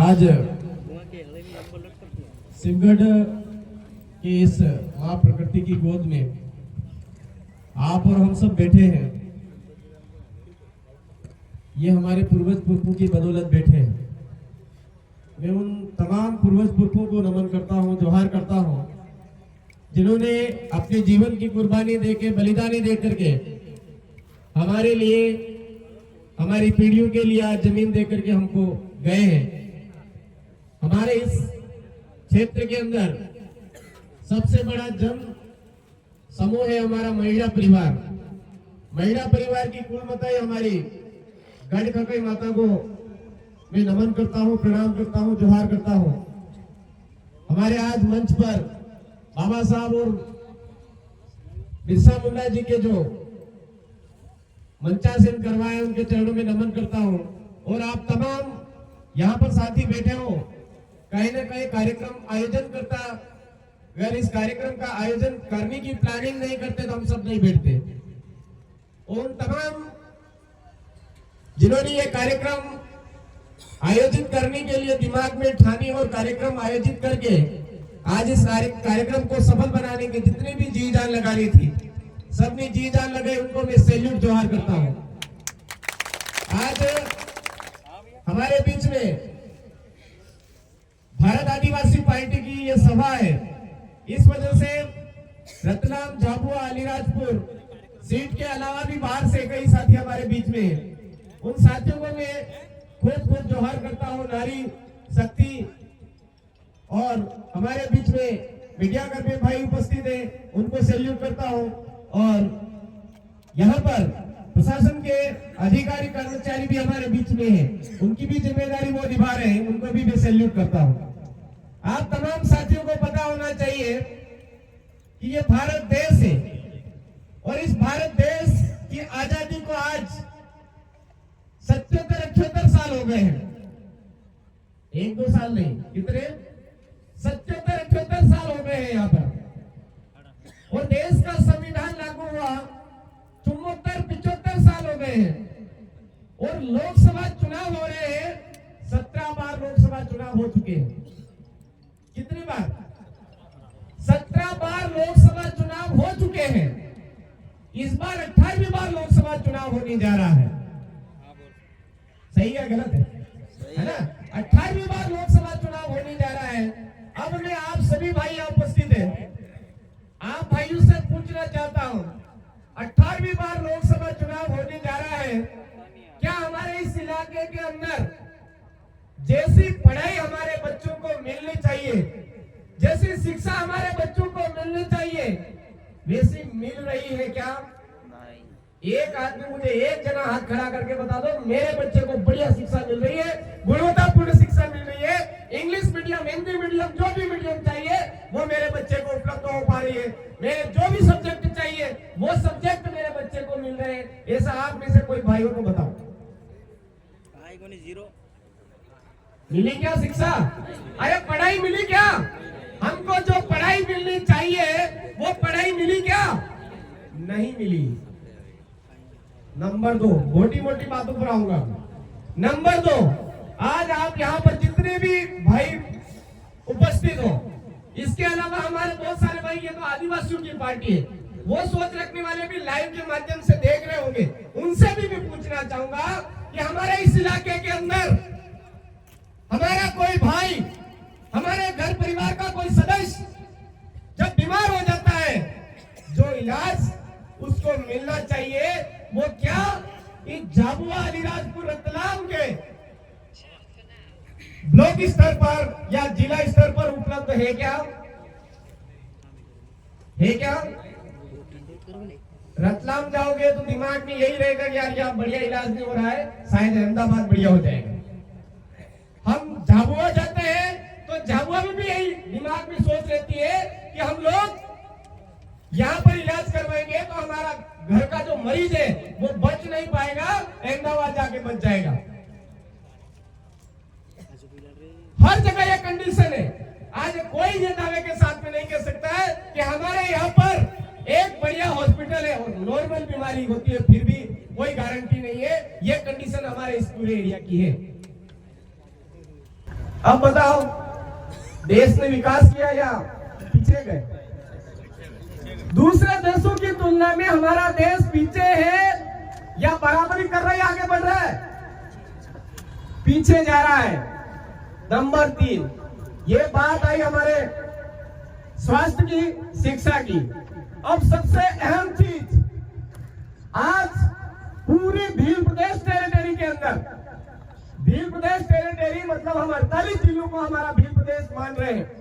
आज सिमगढ़ की इस माँ प्रकृति की गोद में आप और हम सब बैठे हैं। ये हमारे पूर्वज पुरखों की बदौलत बैठे हैं। मैं उन तमाम पूर्वज पुरखों को नमन करता हूँ, जोहार करता हूँ, जिन्होंने अपने जीवन की कुर्बानी देके, बलिदानी दे करके हमारे लिए, हमारी पीढ़ियों के लिए आज जमीन दे करके हमको गए हैं। हमारे इस क्षेत्र के अंदर सबसे बड़ा जन समूह है हमारा महिला परिवार। महिला परिवार की कुलमताएं हमारी गढ़ खकई माता को मैं नमन करता हूँ, प्रणाम करता हूँ, जोहार करता हूँ। हमारे आज मंच पर बाबा साहब और बिरसा मुंडा जी के जो मंचासन करवाए, उनके चरणों में नमन करता हूँ। और आप तमाम यहाँ पर साथी बैठे हो, कहीं ना कहीं कार्यक्रम आयोजन करता, अगर इस कार्यक्रम का आयोजन करने की प्लानिंग नहीं करते तो हम सब नहीं बैठते। उन तमाम जिन्होंने ये कार्यक्रम आयोजित करने के लिए दिमाग में ठानी और कार्यक्रम आयोजित करके आज इस कार्यक्रम को सफल बनाने के जितने भी जी जान लगानी थी, सबने जी जान लगाई, उनको मैं सैल्यूट जोहार करता हूं। आज हमारे बीच में भारत आदिवासी पार्टी की ये सभा है। इस वजह से रतलाम, झाबुआ, अलीराजपुर सीट के अलावा भी बाहर से कई साथी हमारे बीच में हैं। उन साथियों को मैं खूब जोहार करता हूं। नारी शक्ति और हमारे बीच में मीडिया कर्मी भाई उपस्थित हैं, उनको सैल्यूट करता हूं। और यहाँ पर प्रशासन के अधिकारी कर्मचारी भी हमारे बीच में हैं, उनकी भी जिम्मेदारी वो निभा रहे हैं, उनको भी मैं सैल्यूट करता हूं। आप तमाम साथियों को पता होना चाहिए कि ये भारत देश है और इस भारत देश की आजादी को आज 77-78 साल हो गए हैं। 1-2 साल नहीं, कितने? 77-78 साल हो गए हैं यहाँ पर। और देश का संविधान लागू हुआ 74-75 साल हो गए हैं। और लोकसभा चुनाव हो रहे हैं, 17 बार लोकसभा चुनाव हो चुके हैं। कितनी बार? 17 बार लोकसभा चुनाव हो चुके हैं। इस बार 18वीं बार लोकसभा चुनाव होने जा रहा है। सही है गलत है ना? 18वीं बार लोकसभा चुनाव होने जा रहा है। अब मैं आप सभी भाई यहाँ उपस्थित हैं, आप भाइयों से पूछना चाहता हूँ, 18वीं बार लोकसभा चुनाव होने जा रहा है, क्या हमारे इस इलाके के अंदर जैसी पढ़ाई हमारे बच्चों को मिलनी चाहिए, जैसी शिक्षा हमारे बच्चों को मिलनी चाहिए, वैसी मिल रही है क्या? एक आदमी मुझे एक जना हाथ खड़ा करके बता दो, मेरे बच्चे को बढ़िया शिक्षा मिल रही है, गुणवत्तापूर्ण शिक्षा मिल रही है, इंग्लिश मीडियम, हिंदी मीडियम, जो भी मीडियम चाहिए वो मेरे बच्चे को उपलब्ध हो पा रही है, मेरे जो भी सब्जेक्ट चाहिए वो सब्जेक्ट मेरे बच्चे को मिल रहे हैं। ऐसा आप में से कोई भाइयों को बताओ, जीरो मिली क्या शिक्षा? अरे पढ़ाई मिली क्या? हमको जो पढ़ाई मिलनी चाहिए वो पढ़ाई मिली क्या? नहीं मिली। नंबर 2, मोटी मोटी बातों पर आऊंगा। नंबर 2, आज आप यहाँ पर जितने भी भाई उपस्थित हो, इसके अलावा हमारे बहुत सारे भाई, ये तो आदिवासियों की पार्टी है, वो सोच रखने वाले भी लाइव के माध्यम से देख रहे होंगे, उनसे भी मैं पूछना चाहूंगा कि हमारे इस इलाके के अंदर हमारा कोई भाई, हमारे घर परिवार का कोई सदस्य जब बीमार हो जाता है, जो इलाज उसको मिलना चाहिए वो क्या इस झाबुआ, अलीराजपुर, रतलाम के ब्लॉक स्तर पर या जिला स्तर पर उपलब्ध है क्या? है क्या? रतलाम जाओगे तो दिमाग में यही रहेगा कि यार यहाँ बढ़िया इलाज नहीं हो रहा है, शायद अहमदाबाद बढ़िया हो जाएगा। हम झाबुआ जाते हैं तो झाबुआ में भी यही दिमाग में सोच रहती है कि हम लोग यहाँ पर इलाज करवाएंगे तो हमारा घर का जो मरीज है वो बच नहीं पाएगा, अहमदाबाद जाके बच जाएगा। हर जगह ये कंडीशन है। आज कोई ये दावे के साथ में नहीं कह सकता है कि हमारे यहाँ पर एक बढ़िया हॉस्पिटल है और नॉर्मल बीमारी होती है, फिर भी कोई गारंटी नहीं है। ये कंडीशन हमारे इस पूरे एरिया की है। अब बताओ, देश ने विकास किया या पीछे गए? दूसरे देशों की तुलना में हमारा देश पीछे है या बराबरी कर रहा है, आगे बढ़ रहा है? पीछे जा रहा है। नंबर 3, ये बात आई हमारे स्वास्थ्य की, शिक्षा की। अब सबसे अहम चीज, आज पूरी भील प्रदेश टेरिटरी के अंदर, भील प्रदेश टेरिटरी मतलब हम 48 जिलों को हमारा भील प्रदेश मान रहे हैं।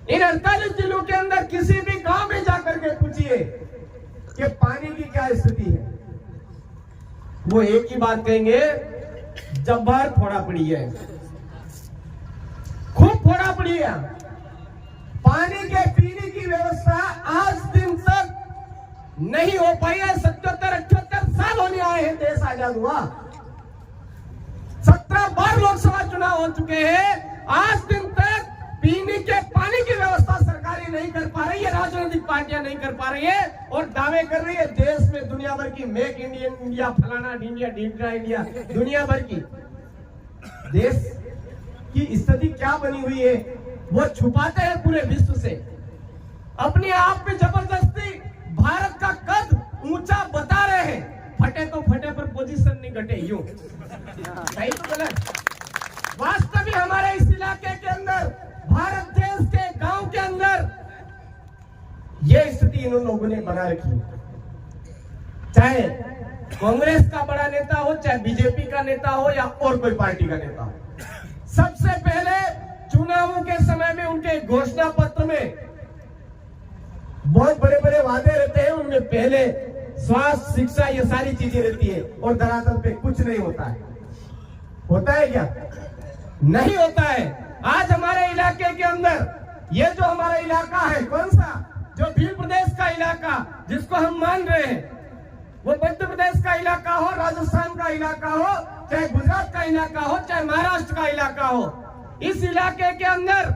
इन 48 जिलों के अंदर किसी भी गांव में जाकर के पूछिए कि पानी की क्या स्थिति है, वो एक ही बात कहेंगे, जब्बार फोड़ा पड़ी है, खूब फोड़ा पड़ी है। पानी के पीने की व्यवस्था आज दिन तक नहीं हो पाई है। 77-78 साल होने आए हैं देश आजाद हुआ, 17 बार लोकसभा चुनाव हो चुके हैं, आज दिन तक पीने के पानी की व्यवस्था सरकारें नहीं कर पा रही है, राजनीतिक पार्टियां नहीं कर पा रही है और दावे कर रही है देश में दुनिया भर की मेक इंडिया, फलाना इंडिया, ढीमका इंडिया, दुनिया भर की। देश की स्थिति क्या बनी हुई है वो छुपाते हैं पूरे विश्व से। अपने आप में जबरदस्ती भारत का कद ऊंचा बता रहे हैं, फटे तो फटे पर पोजीशन नहीं घटे, यूं सही तो गलत? वास्तविक हमारे इस इलाके के अंदर, भारत देश के गांव के अंदर यह स्थिति इन लोगों ने बना रखी। चाहे कांग्रेस का बड़ा नेता हो, चाहे बीजेपी का नेता हो या और कोई पार्टी का नेता हो, सबसे पहले चुनावों के समय में उनके घोषणा पत्र में बहुत बड़े बड़े वादे रहते हैं, उनमें पहले स्वास्थ्य, शिक्षा, ये सारी चीजें रहती है और धरातल पे कुछ नहीं होता है। होता है क्या? नहीं होता है। आज हमारे इलाके के अंदर, ये जो हमारा इलाका है, कौन सा, जो भील प्रदेश का इलाका जिसको हम मान रहे हैं, वो मध्य प्रदेश का इलाका हो, राजस्थान का इलाका हो, चाहे गुजरात का इलाका हो, चाहे महाराष्ट्र का इलाका हो, इस इलाके के अंदर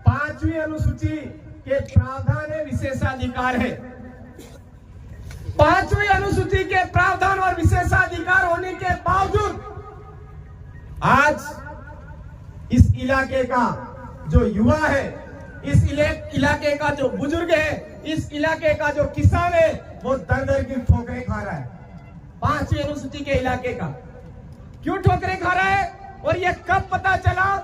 5वीं अनुसूची के प्रावधान है, विशेषाधिकार है। 5वीं अनुसूची के प्रावधान और विशेषाधिकार होने के बावजूद आज इस इलाके का जो युवा है, इस इलाके का जो बुजुर्ग है, इस इलाके का जो किसान है, वो दर दर की ठोकरें खा रहा है। 5वीं अनुसूची के इलाके का क्यों ठोकरें खा रहा है? और ये कब पता चला?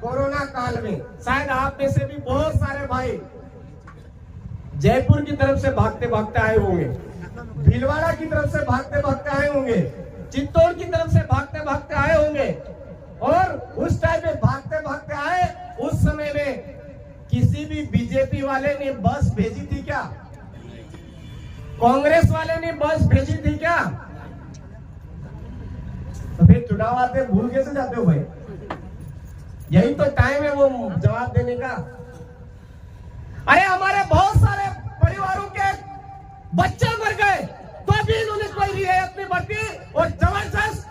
कोरोना काल में। शायद आप में से भी बहुत सारे भाई जयपुर की तरफ से भागते भागते आए होंगे, भीलवाड़ा की तरफ से भागते भागते आए होंगे, चित्तौड़ की तरफ से भागते भागते आए होंगे। और उस टाइम में भागते भागते आए, उस समय में किसी भी बीजेपी वाले ने बस भेजी थी क्या? कांग्रेस वाले ने बस भेजी थी क्या? तो फिर चुनाव आते भूल कैसे जाते हो भाई? यही तो टाइम है वो जवाब देने का। अरे हमारे बहुत सारे परिवारों के बच्चे मर गए तो भी इन्होंने कोई रियायत नहीं बरती और जबरदस्त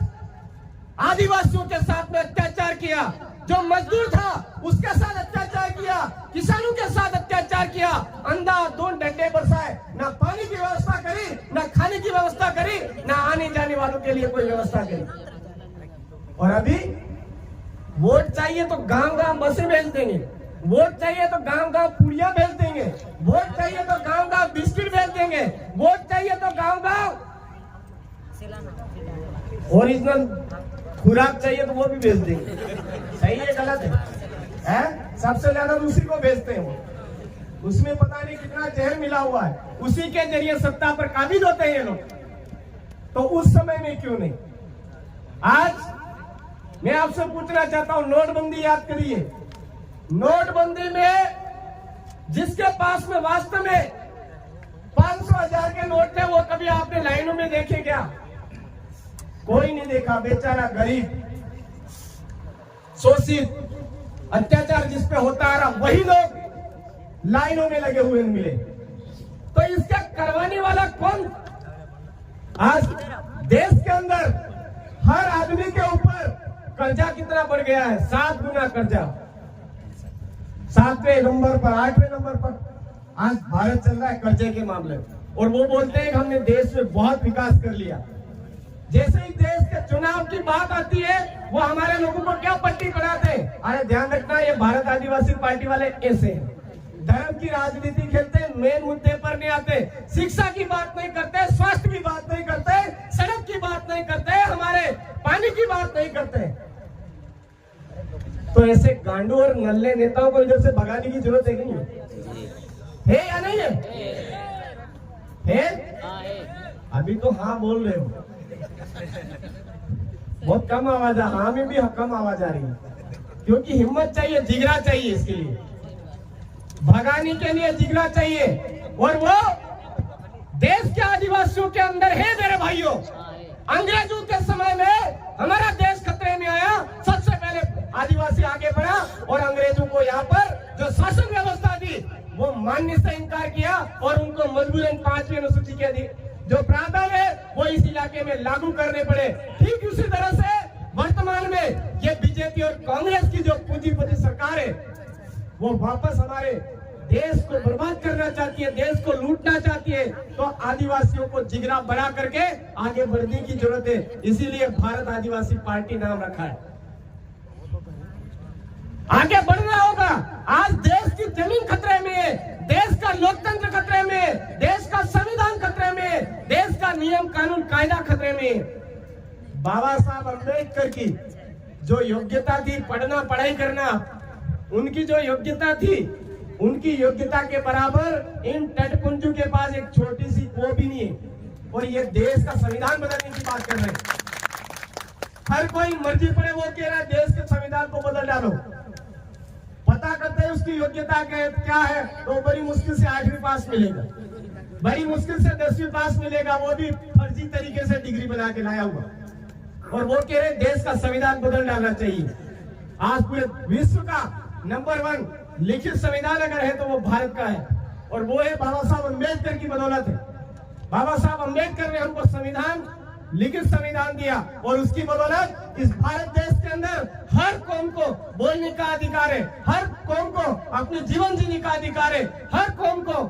आदिवासियों के साथ में अत्याचार किया। जो मजदूर था उसके साथ अत्याचार किया, किसानों के साथ अत्याचार किया, अंधाधुंध डंडे बरसाए, ना पानी की व्यवस्था करी, ना खाने की व्यवस्था करी, ना आने जाने वालों के लिए कोई व्यवस्था करी। और अभी वोट चाहिए तो गांव गांव बसें भेज देंगे, वोट चाहिए तो गांव गांव पुड़िया भेज देंगे, वोट चाहिए तो गांव गांव बिस्किट भेज देंगे, वोट चाहिए तो गांव गांव ओरिजिनल खुराक चाहिए तो वो भी भेज देंगे। सही है गलत है? सबसे ज्यादा उसी को भेजते हैं वो, उसमें पता नहीं कितना जहर मिला हुआ है, उसी के जरिए सत्ता पर काबिज होते हैं ये लोग। तो उस समय में क्यों नहीं? आज मैं आपसे पूछना चाहता हूं, नोटबंदी याद करिए। नोटबंदी में जिसके पास में वास्तव में 500,000 के नोट थे, वो कभी आपने लाइनों में देखे क्या? कोई नहीं देखा। बेचारा गरीब, शोषित, अत्याचार जिस पे होता आ रहा, वही लोग लाइनों में लगे हुए मिले। तो इसका करवाने वाला कौन? आज देश के अंदर हर आदमी के ऊपर कर्जा कितना बढ़ गया है? 7 गुना कर्जा। 7वें नंबर पर, 8वें नंबर पर आज भारत चल रहा है कर्जे के मामले में। और वो बोलते हैं कि हमने देश में बहुत विकास कर लिया। जैसे ही देश के चुनाव की बात आती है, वो हमारे लोगों को क्या पट्टी पढ़ाते हैं? अरे ध्यान रखना, ये भारत आदिवासी पार्टी वाले ऐसे हैं, धर्म की राजनीति खेलते, मेन मुद्दे पर नहीं आते, शिक्षा की बात नहीं करते, स्वास्थ्य की बात नहीं करते, सड़क की बात नहीं करते, हमारे पानी की बात नहीं करते। तो ऐसे गांडू और नल्ले नेताओं को इधर से भगाने की जरूरत है कि नहीं है या नहीं है? अभी तो हाँ बोल रहे हो, बहुत कम आवाज, हाँ में भी कम आवाज आ रही है, क्योंकि हिम्मत चाहिए, जिगरा चाहिए, इसके लिए भगाने के लिए जिगरा चाहिए। और वो देश के आदिवासियों के अंदर है मेरे भाइयों। अंग्रेजों के समय में हमारा देश खतरे में आया, सबसे पहले आदिवासी आगे बढ़ा और अंग्रेजों को यहाँ पर जो शासन व्यवस्था थी वो मानने से इनकार किया और उनको मजबूरन 5वीं अनुसूची के जो प्रावधान है वो इस इलाके में लागू करने पड़े। ठीक उसी तरह से वर्तमान में ये बीजेपी और कांग्रेस की जो पूंजीपति सरकार है वो वापस हमारे देश को बर्बाद करना चाहती है, देश को लूटना चाहती है। तो आदिवासियों को जिगरा बढ़ा करके आगे बढ़ने की जरूरत है, इसीलिए भारत आदिवासी पार्टी नाम रखा है। आगे बढ़ना होगा। आज देश की जमीन खतरे में है, देश का लोकतंत्र खतरे में है, देश का संविधान खतरे में है, देश का नियम कानून कायदा खतरे में है। बाबा साहब अम्बेडकर की जो योग्यता थी पढ़ना पढ़ाई करना, उनकी जो योग्यता थी, उनकी योग्यता के बराबर इन टटपुंजों के पास एक छोटी सी वो भी नहीं है। और ये देश का संविधान बदलने की बात कर रहे हैं। हर कोई मर्जी पड़े वो कह रहा है देश के संविधान को बदल डालो। पता करते हैं उसकी योग्यता क्या है, तो बड़ी मुश्किल से 8वीं पास मिलेगा, बड़ी मुश्किल से 10वीं पास मिलेगा, वो भी फर्जी तरीके से डिग्री बना के लाया हुआ। और वो कह रहे देश का संविधान बदल डालना चाहिए। आज पूरे विश्व का नंबर 1 लिखित संविधान अगर है तो वो भारत का है, और वो है बाबा साहब अम्बेडकर की बदौलत है। बाबा साहब अम्बेडकर ने हमको संविधान, लिखित संविधान दिया, और उसकी बदौलत इस भारत देश के अंदर हर कौम को बोलने का अधिकार है, हर कौम को अपने जीवन जीने का अधिकार है, हर कौम को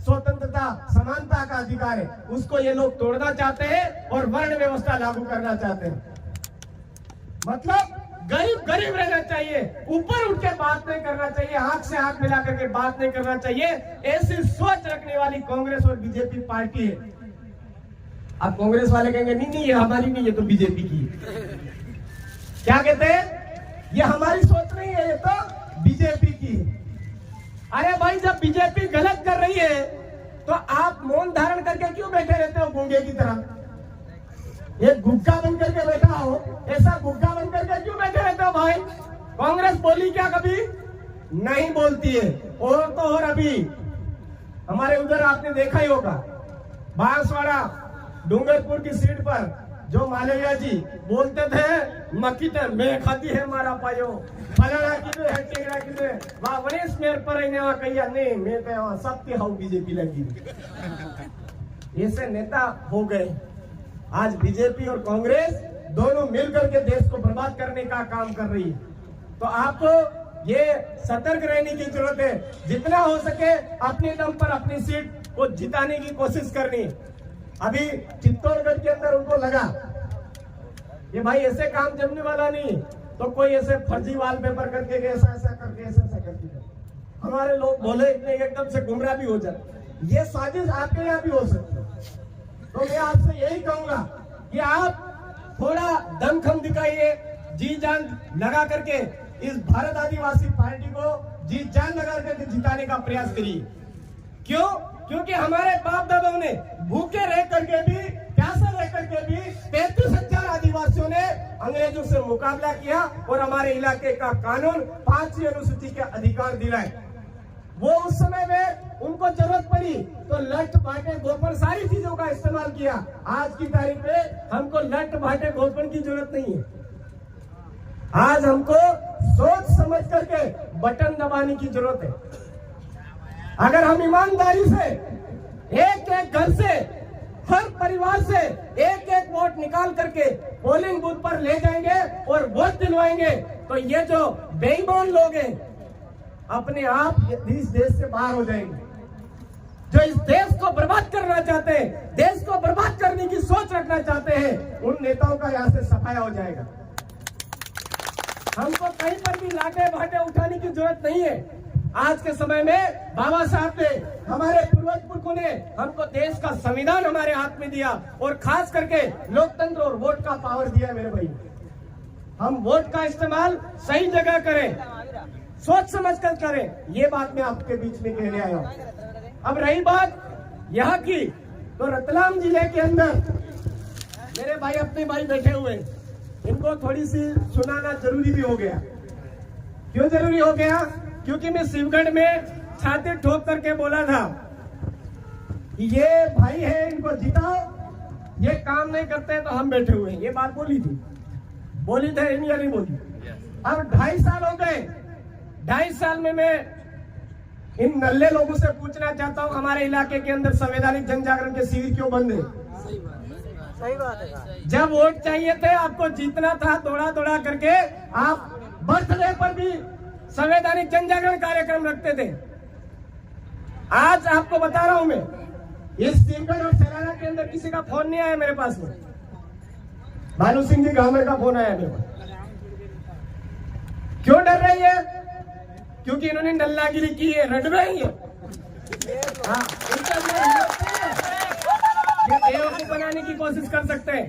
स्वतंत्रता समानता का अधिकार है। उसको ये लोग तोड़ना चाहते हैं और वर्ण व्यवस्था लागू करना चाहते हैं। मतलब गरीब गरीब रहना चाहिए, ऊपर उठ के बात नहीं करना चाहिए, आंख से आंख मिला करके बात नहीं करना चाहिए। ऐसी सोच रखने वाली कांग्रेस और बीजेपी पार्टी है। अब कांग्रेस वाले कहेंगे नहीं नहीं ये हमारी नहीं, ये तो बीजेपी की है। क्या कहते हैं? ये हमारी सोच नहीं है, ये तो बीजेपी की है। अरे भाई जब बीजेपी गलत कर रही है तो आप मौन धारण करके क्यों बैठे रहते हो गूंगे की तरह? एक गुग्गा बन करके बैठा हो, ऐसा गुग्गा बन करके क्यों बैठे रहते हो भाई? कांग्रेस बोली क्या कभी? नहीं बोलती है। और तो और अभी हमारे उधर आपने देखा ही होगा, बांसवाड़ा डूंगरपुर की सीट पर जो मालविया जी बोलते थे मक्की तो मैं खाती है मारा पायो, फलाना किधर है टेगड़ा किधर, वहां वनेश मेर पर कहिया नहीं मैं तो सबके हाउ बीजेपी लगी। ऐसे नेता हो गए। आज बीजेपी और कांग्रेस दोनों मिलकर के देश को बर्बाद करने का काम कर रही है। तो आपको ये सतर्क रहने की जरूरत है। जितना हो सके अपने दम पर अपनी सीट को जिताने की कोशिश करनी। अभी चित्तौड़गढ़ के अंदर उनको लगा ये भाई ऐसे काम जमने वाला नहीं, तो कोई ऐसे फर्जी वॉलपेपर करके ऐसा ऐसा करके ऐसा ऐसा करके हमारे लोग बोले इतने एकदम से गुमराह भी हो जाए। ये साजिश आपके यहाँ भी हो सकती है। तो मैं आपसे यही कहूंगा कि आप थोड़ा दमखम दिखाइए, जी जान लगा करके इस भारत आदिवासी पार्टी को जी जान लगा करके जिताने का प्रयास करिए। क्यों? क्योंकि हमारे बाप दादाओं ने भूखे रह करके भी, प्यासे रह करके भी 33,000 आदिवासियों ने अंग्रेजों से मुकाबला किया और हमारे इलाके का कानून 5वीं अनुसूची के अधिकार दिलाए। वो उस समय में उनको जरूरत पड़ी तो लठ बांटे गोपन सारी चीजों का इस्तेमाल किया। आज की तारीख में हमको लठ बांटे गोपन की जरूरत नहीं है। आज हमको सोच समझ करके बटन दबाने की जरूरत है। अगर हम ईमानदारी से एक एक घर से, हर परिवार से एक एक वोट निकाल करके पोलिंग बूथ पर ले जाएंगे और वोट दिलवाएंगे तो ये जो बेईमान लोग हैं अपने आप इस देश से बाहर हो जाएंगे। जो इस देश को बर्बाद करना चाहते हैं, देश को बर्बाद करने की सोच रखना चाहते हैं, उन नेताओं का यहाँ से सफाया हो जाएगा। हमको कहीं पर भी लाटे भाटे उठाने की जरूरत नहीं है। आज के समय में बाबा साहब ने, हमारे पूर्वज पुरखों ने हमको देश का संविधान हमारे हाथ में दिया और खास करके लोकतंत्र और वोट का पावर दिया मेरे भाई। हम वोट का इस्तेमाल सही जगह करें, सोच समझ कर करें, ये बात मैं आपके बीच में कहने आया हूँ। अब रही बात यहाँ की, तो रतलाम जिले के अंदर मेरे भाई, अपने भाई बैठे हुए, इनको थोड़ी सी सुनाना जरूरी भी हो गया। क्यों जरूरी हो गया? क्योंकि मैं शिवगढ़ में छाती ठोक करके बोला था ये भाई है, इनको जिताओ, ये काम नहीं करते तो हम बैठे हुए हैं, ये बात बोली थी या नहीं बोली? अब 2.5 साल हो गए। 2.5 साल में मैं इन नल्ले लोगों से पूछना चाहता हूं, हमारे इलाके के अंदर संवैधानिक जन जागरण के शिविर क्यों बंद है? सही बात है। जब वोट चाहिए थे, आपको जीतना था, दौड़ा दौड़ा करके आप बर्थडे पर भी संवैधानिक जन जागरण कार्यक्रम रखते थे। आज आपको बता रहा हूं मैं, इस शिवगढ़ और सैलाना के अंदर किसी का फोन नहीं आया मेरे पास में। भानु सिंह जी गांव का फोन आया मेरे पास। क्यों डर रही है? क्योंकि इन्होंने नल्लागिरी की है, रट रही है। हाँ, ये बेवकूफ बनाने की कोशिश कर सकते हैं।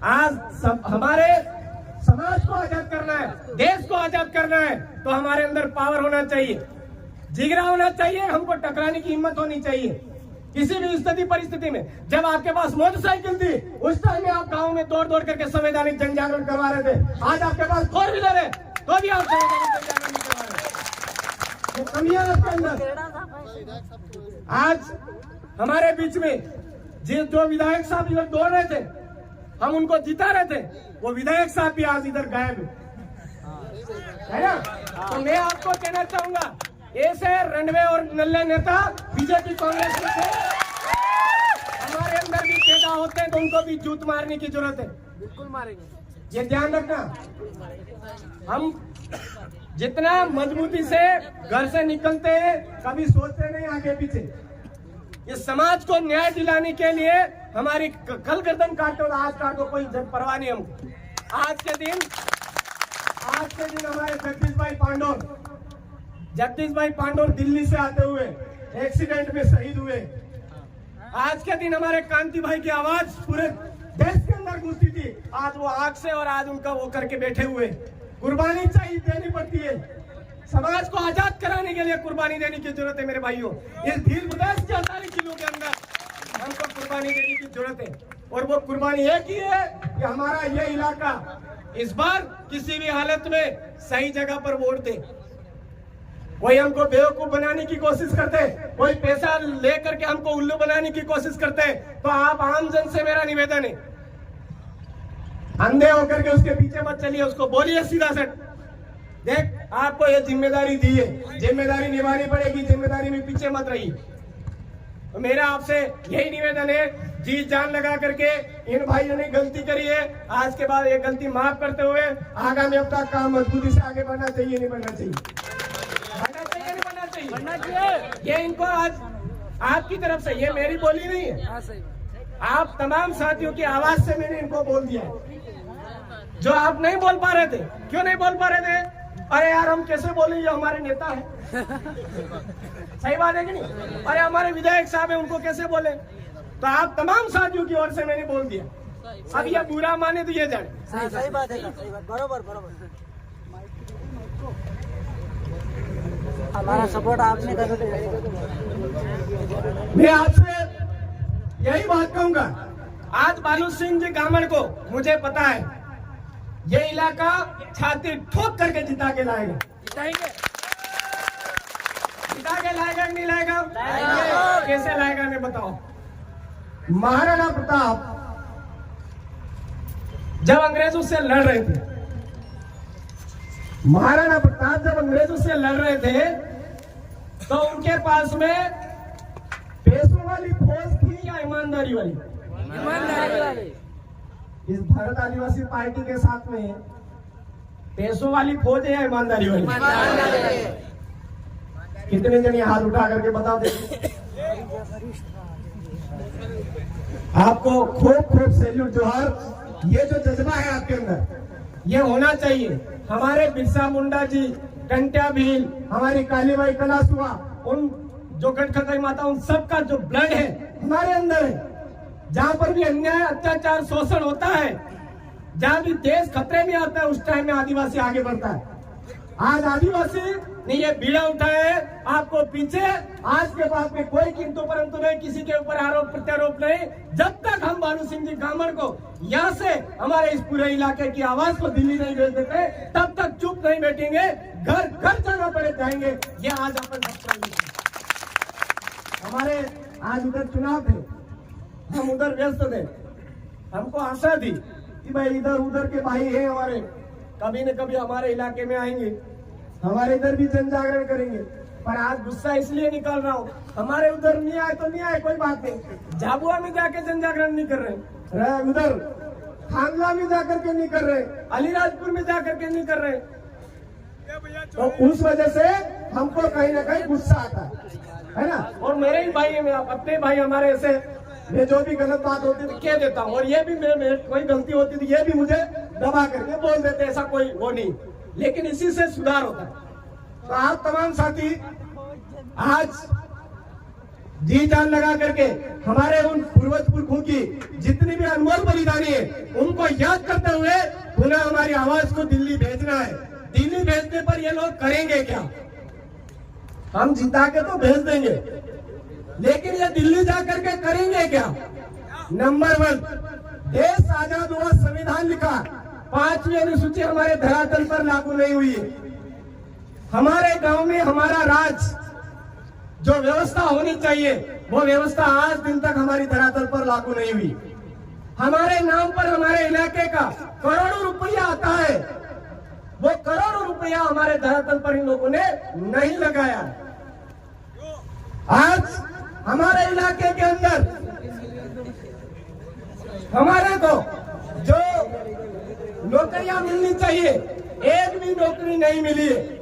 आज सब हमारे समाज को आजाद करना है, देश को आजाद करना है, तो हमारे अंदर पावर होना चाहिए, जिगरा होना चाहिए, हमको टकराने की हिम्मत होनी चाहिए किसी भी स्थिति परिस्थिति में। जब आपके पास मोटरसाइकिल थी, उस टाइम में आप गांव में दौड़ दौड़ करके संवैधानिक जन जागरण करवा रहे थे। आज आपके पास 4 व्हीलर है, तो भी आप संवैधानिक जन जागरण नहीं करवा रहे। ये कमियां आपके अंदर। आज हमारे बीच में जो विधायक साहब इधर दौड़ रहे थे, हम उनको जिता रहे थे, वो विधायक साहब भी आज इधर गायब है ना? तो मैं आपको कहना चाहूंगा, ऐसे रणवे और नल्ले नेता बीजेपी कांग्रेस के हमारे अंदर भी पैदा होते हैं, तो उनको भी जूत मारने की जरूरत है। बिल्कुल मारेंगे, ये ध्यान रखना। हम जितना मजबूती से घर से निकलते हैं, कभी सोचते नहीं आगे पीछे। इस समाज को न्याय दिलाने के लिए हमारी कल गर्दन काटो, आज काटो, कोई परवाह नहीं हमको। आज के दिन हमारे जगदीश भाई पांडोर दिल्ली से आते हुए एक्सीडेंट में शहीद हुए। आज के दिन हमारे कांति भाई की आवाज पूरे देश के अंदर गूंजती थी, आज वो आग से और आज उनका वो करके बैठे हुए। कुर्बानी चाहिए, देनी पड़ती है। समाज को आजाद कराने के लिए कुर्बानी देने की जरूरत है मेरे भाइयों। इस भीड़ प्रदेश के 48 किलो के अंदर हमको कुर्बानी देने की जरूरत है, और वो कुर्बानी एक ही है कि हमारा ये इलाका इस बार किसी भी हालत में सही जगह पर वोट दे। कोई हमको बेवकूफ बनाने की कोशिश करते, कोई पैसा लेकर के हमको उल्लू बनाने की कोशिश करते, तो आप आम जन से मेरा निवेदन है, अंधे होकर के उसके पीछे मत चलिए, उसको बोलिए सीधा से, देख आपको ये जिम्मेदारी दी है, जिम्मेदारी निभानी पड़ेगी, जिम्मेदारी में पीछे मत रहिए। तो मेरा आपसे यही निवेदन है, जी जान लगा करके इन भाइयों ने गलती करी है, आज के बाद ये गलती माफ करते हुए आगामी अपना काम मजबूती से आगे बढ़ना चाहिए, नहीं बढ़ना चाहिए, बढ़ना चाहिए। ये इनको आज आपकी तरफ से, ये मेरी बोली नहीं है, आप तमाम साथियों की आवाज से मैंने इनको बोल दिया। जो आप नहीं बोल पा रहे थे, क्यों नहीं बोल पा रहे थे? अरे यार हम कैसे बोले, ये हमारे नेता है। सही बात है कि नहीं? अरे हमारे विधायक साहब है, उनको कैसे बोले? तो आप तमाम साथियों की ओर से मैंने बोल दिया। अब ये बुरा माने तो ये जाने। सही बात है, सही बात, बरोबर बरोबर। हमारा सपोर्ट आपने कर। मैं आपसे यही बात कहूंगा, आज भानु सिंह जी गामड़ को मुझे पता है, ये इलाका छाती ठोक करके जिता के लाएगा। जिता के लाएगा कि नहीं लाएगा? कैसे लाएगा मैं बताओ। महाराणा प्रताप जब अंग्रेजों से लड़ रहे थे, महाराणा प्रताप जब अंग्रेजों से लड़ रहे थे, तो उनके पास में पैसों वाली फौज थी या ईमानदारी वाली? ईमानदारी वाली। इस भारत आदिवासी पार्टी के साथ में पैसों वाली फौज है या ईमानदारी वाली? कितने जन ये हाथ उठा करके बता दे। आपको खूब खूब सैल्यूट, जोहार। ये जो जज्बा है आपके अंदर, ये होना चाहिए। हमारे बिरसा मुंडा जी, कंट्या भील, हमारी कालीबाई कलासुआ, उन जो गढ़खतई माता, उन सबका जो ब्लड है हमारे अंदर है। जहाँ पर भी अन्याय, अत्याचार, शोषण होता है, जहाँ भी देश खतरे में आता है, उस टाइम में आदिवासी आगे बढ़ता है। आज आदिवासी ने ये बीड़ा उठाया है आपको पीछे। आज के बाद में कोई किंतु परंतु नहीं, किसी के ऊपर आरोप प्रत्यारोप नहीं। जब तक हम भानु सिंह जी गामड़ को यहाँ से, हमारे इस पूरे इलाके की आवाज को दिल्ली नहीं भेज देते, तब तक चुप नहीं बैठेंगे। घर घर जाना पड़े जाएंगे। ये आज अपन हमारे आज उधर चुनाव थे, हम उधर व्यस्त थे। हमको आशा थी कि भाई इधर उधर के भाई हैं हमारे, कभी न कभी हमारे इलाके में आएंगे, हमारे इधर भी जन जागरण करेंगे। पर आज गुस्सा इसलिए निकाल रहा हूँ, हमारे उधर नहीं आए तो नहीं आए, कोई बात नहीं। झाबुआ में जाके जन जागरण नहीं कर रहे, उधर खानला में जाकर के नहीं कर रहे, अलीराजपुर में जाकर के नहीं कर रहे, तो उस वजह से हमको कहीं ना कहीं गुस्सा आता है ना। और मेरे ही भाई है, अपने भाई हमारे ऐसे, मैं जो भी गलत बात होती थी कह देता हूँ, और ये भी मैं कोई गलती होती थी ये भी मुझे दबा करके बोल देते, ऐसा कोई वो नहीं, लेकिन इसी से सुधार होता है। तो आप तमाम साथी आज जी जान लगा करके हमारे उन पूर्वज पुरखों की जितनी भी अनमोल बलिदानी है, उनको याद करते हुए पुनः हमारी आवाज को दिल्ली भेजना है। दिल्ली भेजने पर ये लोग करेंगे क्या? हम जिता के तो भेज देंगे, लेकिन ये दिल्ली जाकर के करेंगे क्या? नंबर 1, देश आजाद हुआ, संविधान लिखा, 5वीं अनुसूची हमारे धरातल पर लागू नहीं हुई। हमारे गांव में हमारा राज, जो व्यवस्था होनी चाहिए, वो व्यवस्था आज दिन तक हमारी धरातल पर लागू नहीं हुई। हमारे नाम पर हमारे इलाके का करोड़ों रुपया आता है, वो करोड़ों रुपया हमारे धरातल पर इन लोगों ने नहीं लगाया। आज हमारे इलाके के अंदर हमारे को जो नौकरियां मिलनी चाहिए, एक भी नौकरी नहीं मिली है।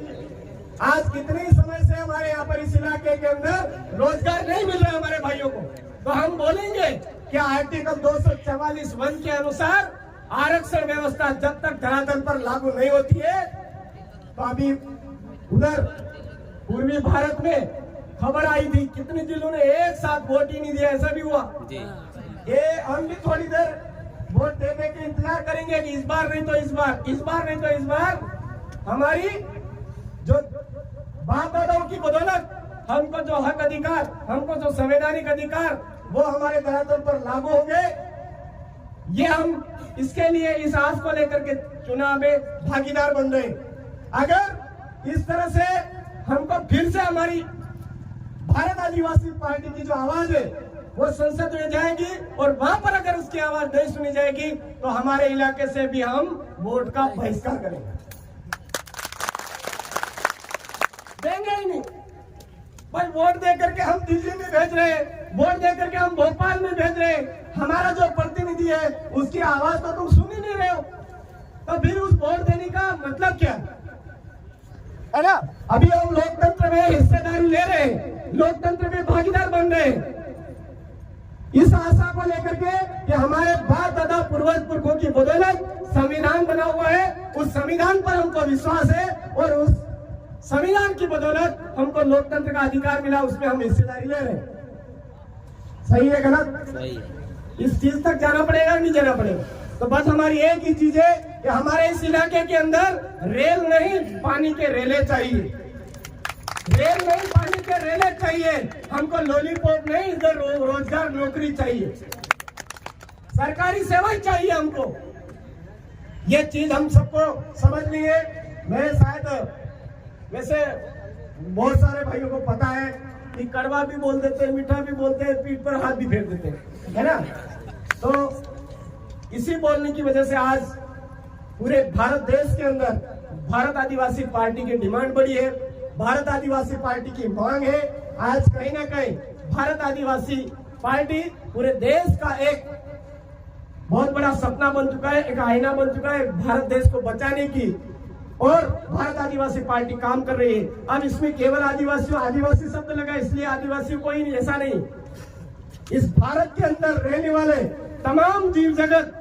आज कितने समय से हमारे यहाँ पर इस इलाके के अंदर रोजगार नहीं मिल रहा है हमारे भाइयों को। तो हम बोलेंगे कि आर्टिकल 244(1) के अनुसार आरक्षण व्यवस्था जब तक धरातल पर लागू नहीं होती है, तो अभी उधर पूर्वी भारत में खबर आई थी, कितने जिलों ने एक साथ वोट ही नहीं दिया, ऐसा भी हुआ। ये हम भी थोड़ी देर वोट देने के इंतजार करेंगे कि इस बार नहीं तो इस बार, इस बार नहीं तो इस बार हमारी जो बाप दादाओं की बदौलत हमको जो हक अधिकार, हमको जो संवैधानिक अधिकार, वो हमारे धरातल पर लागू होंगे। ये हम इसके लिए इस आस को लेकर के चुनाव में भागीदार बन रहे। अगर इस तरह से हमको फिर से हमारी भारत आदिवासी पार्टी की जो आवाज है वो संसद में जाएगी, और वहां पर अगर उसकी आवाज नहीं सुनी जाएगी तो हमारे इलाके से भी हम वोट का बहिष्कार करेंगे, देंगे ही नहीं। भाई वोट दे करके हम दिल्ली में भेज रहे हैं, वोट दे करके हम भोपाल में भेज रहे हैं, हमारा जो प्रतिनिधि है उसकी आवाज तो तुम सुन ही नहीं रहे हो, तो फिर उस वोट देने का मतलब क्या है ना? अभी हम लोकतंत्र में हिस्सेदारी ले रहे हैं, लोकतंत्र में भागीदार बन रहे हैं, इस आशा को लेकर के कि हमारे बाप दादा पूर्वज पुरखों की बदौलत संविधान बना हुआ है, उस संविधान पर हमको विश्वास है, और उस संविधान की बदौलत हमको लोकतंत्र का अधिकार मिला, उसमें हम हिस्सेदारी ले रहे हैं। सही है गलत? सही है। इस चीज तक जाना पड़ेगा नहीं जाना पड़ेगा? तो बस हमारी एक ही चीज है कि हमारे इस इलाके के अंदर रेल नहीं, पानी के रेले चाहिए, रेल नहीं, पानी के रेले चाहिए। हमको लॉलीपॉप नहीं, इधर रोजगार नौकरी चाहिए, सरकारी सेवा चाहिए हमको। ये चीज हम सबको समझनी है। मैं शायद वैसे बहुत सारे भाइयों को पता है कि कड़वा भी बोल देते हैं, मीठा भी बोलते हैं, पीठ पर हाथ भी फेर देते हैं, है ना? तो इसी बोलने की वजह से आज पूरे भारत देश के अंदर भारत आदिवासी पार्टी की डिमांड बढ़ी है, भारत आदिवासी पार्टी की मांग है। आज कहीं ना कहीं भारत आदिवासी पार्टी पूरे देश का एक बहुत बड़ा सपना बन चुका है, एक आईना बन चुका है भारत देश को बचाने की, और भारत आदिवासी पार्टी काम कर रही है। अब इसमें केवल आदिवासी शब्द लगा इसलिए आदिवासी कोई नहीं, ऐसा नहीं। इस भारत के अंदर रहने वाले तमाम जीव जगत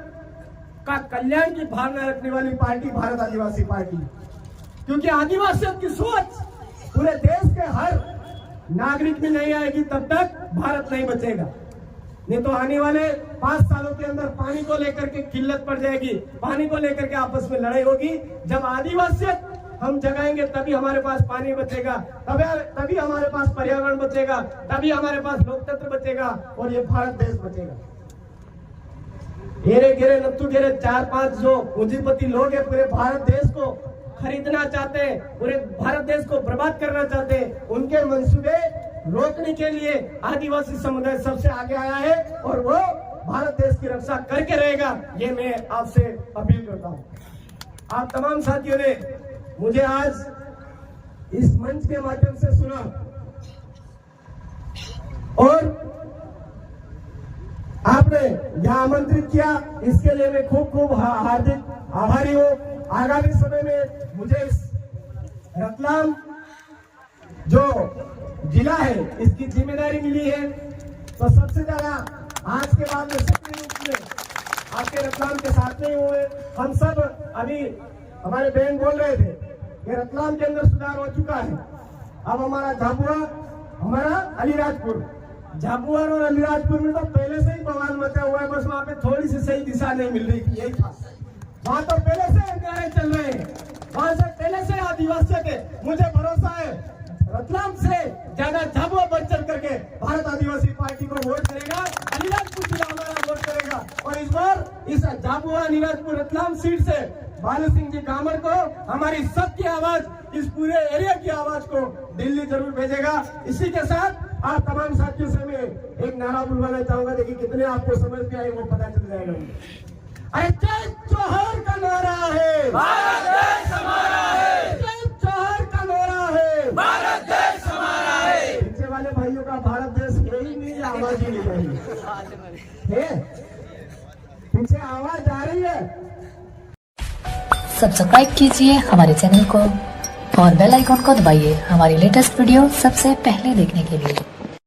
का कल्याण की भावना रखने वाली पार्टी भारत आदिवासी पार्टी, क्योंकि आदिवासियों की सोच पूरे देश के हर नागरिक में नहीं आएगी तब तक भारत नहीं बचेगा। नहीं तो आने वाले 5 सालों के अंदर पानी को लेकर के किल्लत पड़ जाएगी, पानी को लेकर के आपस में लड़ाई होगी। जब आदिवासियत हम जगाएंगे तभी हमारे पास पानी बचेगा, तभी हमारे पास पर्यावरण बचेगा, तभी हमारे पास लोकतंत्र बचेगा और ये भारत देश बचेगा। घेरे घेरे नत्थु घेरे 4-5 जो पूंजीपति लोग हैं पूरे भारत देश को खरीदना चाहते हैं, पूरे भारत देश को बर्बाद करना चाहते हैं, उनके मंसूबे रोकने के लिए आदिवासी समुदाय सबसे आगे आया है और वो भारत देश की रक्षा करके रहेगा। ये मैं आपसे अपील करता हूँ। आप तमाम साथियों ने मुझे आज इस मंच के माध्यम से सुना और आपने यहाँ आमंत्रित किया, इसके लिए मैं खूब खूब हार्दिक आभारी हूँ। आगामी समय में मुझे इस रतलाम जो जिला है इसकी जिम्मेदारी मिली है, तो सबसे ज्यादा आज के बाद में सक्रिय रूप में आपके रतलाम के साथ नहीं हुए। हम सब अभी हमारे बहन बोल रहे थे कि रतलाम के अंदर सुधार हो चुका है। अब हमारा झाबुआ, हमारा अलीराजपुर, झाबुआ और अलीराजपुर में तो पहले से ही बवाल मचा हुआ है, बस वहाँ पे थोड़ी सी सही दिशा नहीं मिल रही थी, यही था। वहाँ तो पहले से अन्याय चल रहे हैं, वहाँ से पहले से आदिवासी थे। मुझे भरोसा है रतलाम से ज्यादा झाबुआ बढ़ चढ़ करके भारत आदिवासी पार्टी को वोट करेगा, अलीराजपुर जिला हमारा वोट करेगा और इस बार इस झाबुआ अलीराजपुर रतलाम सीट से बालू सिंह जी कामर को हमारी सबकी आवाज, इस पूरे एरिया की आवाज को दिल्ली जरूर भेजेगा। इसी के साथ आप तमाम साथियों से मैं एक नारा बुलवाना चाहूंगा, देखिए कितने आपको समझ में आए वो पता चल जाएगा। अरे जय जोहर का नारा है, भारत देश हमारा है, जय जोहर का नारा है, भारत देश हमारा है। पीछे वाले भाइयों का भारत देश है ही नहीं, आवाज ही नहीं है, पीछे आवाज आ रही है। सब्सक्राइब कीजिए हमारे चैनल को और बेल आइकॉन को दबाइए हमारी लेटेस्ट वीडियो सबसे पहले देखने के लिए।